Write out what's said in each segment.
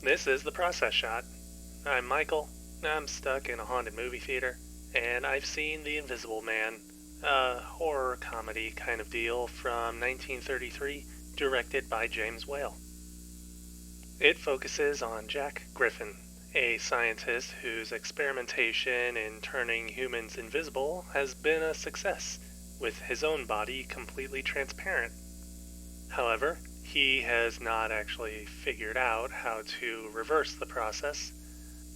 This is The Process Shot. I'm Michael. I'm stuck in a haunted movie theater, and I've seen The Invisible Man, a horror comedy kind of deal from 1933, directed by James Whale. It focuses on Jack Griffin, a scientist whose experimentation in turning humans invisible has been a success, with his own body completely transparent. However, he has not actually figured out how to reverse the process,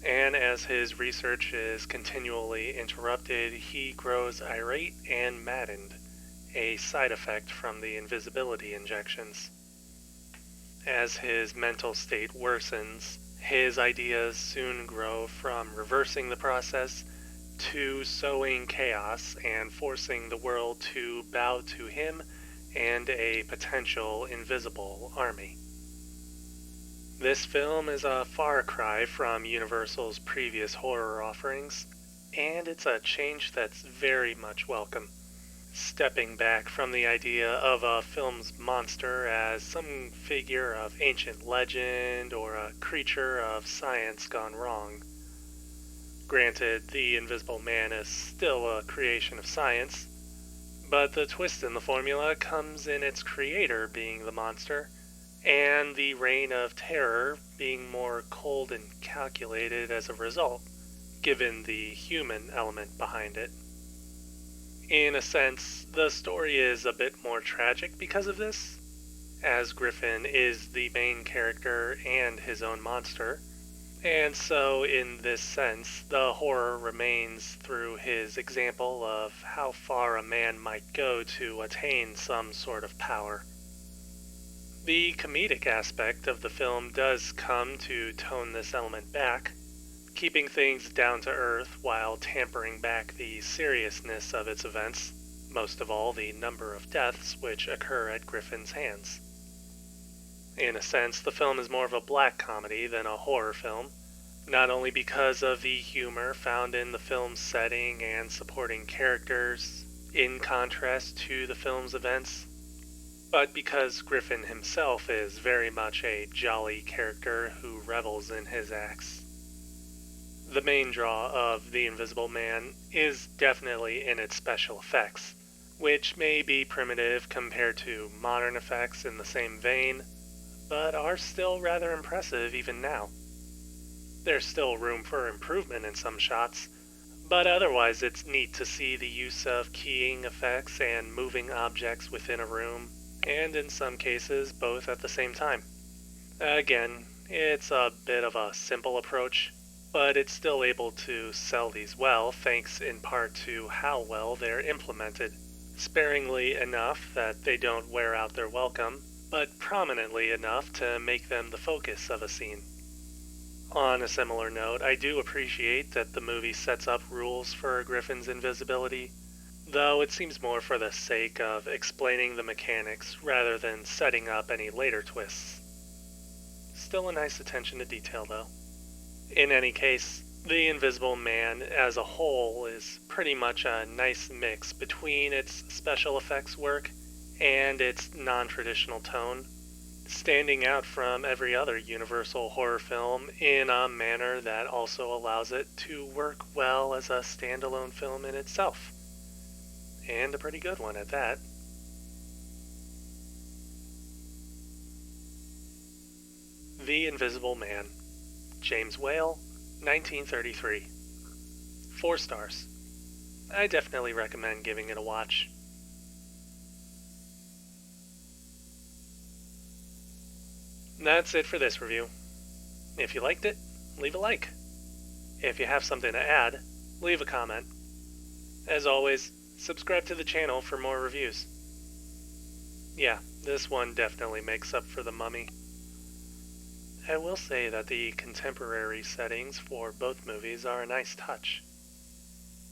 and as his research is continually interrupted, he grows irate and maddened, a side effect from the invisibility injections. As his mental state worsens, his ideas soon grow from reversing the process to sowing chaos and forcing the world to bow to him and a potential invisible army. This film is a far cry from Universal's previous horror offerings, and it's a change that's very much welcome. Stepping back from the idea of a film's monster as some figure of ancient legend or a creature of science gone wrong. Granted, the Invisible Man is still a creation of science, but the twist in the formula comes in its creator being the monster, and the reign of terror being more cold and calculated as a result, given the human element behind it. In a sense, the story is a bit more tragic because of this, as Griffin is the main character and his own monster, and so in this sense, the horror remains through his example of how far a man might go to attain some sort of power. The comedic aspect of the film does come to tone this element back, keeping things down to earth while tampering back the seriousness of its events, most of all the number of deaths which occur at Griffin's hands. In a sense, the film is more of a black comedy than a horror film, not only because of the humor found in the film's setting and supporting characters, in contrast to the film's events, but because Griffin himself is very much a jolly character who revels in his acts. The main draw of The Invisible Man is definitely in its special effects, which may be primitive compared to modern effects in the same vein, but are still rather impressive even now. There's still room for improvement in some shots, but otherwise it's neat to see the use of keying effects and moving objects within a room, and in some cases both at the same time. Again, it's a bit of a simple approach, but it's still able to sell these well thanks in part to how well they're implemented, sparingly enough that they don't wear out their welcome, but prominently enough to make them the focus of a scene. On a similar note, I do appreciate that the movie sets up rules for Griffin's invisibility, though it seems more for the sake of explaining the mechanics rather than setting up any later twists. Still a nice attention to detail though. In any case, The Invisible Man as a whole is pretty much a nice mix between its special effects work and its non-traditional tone, standing out from every other Universal horror film in a manner that also allows it to work well as a standalone film in itself. And a pretty good one at that. The Invisible Man, James Whale, 1933. 4 stars. I definitely recommend giving it a watch. That's it for this review. If you liked it, leave a like. If you have something to add, leave a comment. As always, subscribe to the channel for more reviews. Yeah, this one definitely makes up for The Mummy. I will say that the contemporary settings for both movies are a nice touch.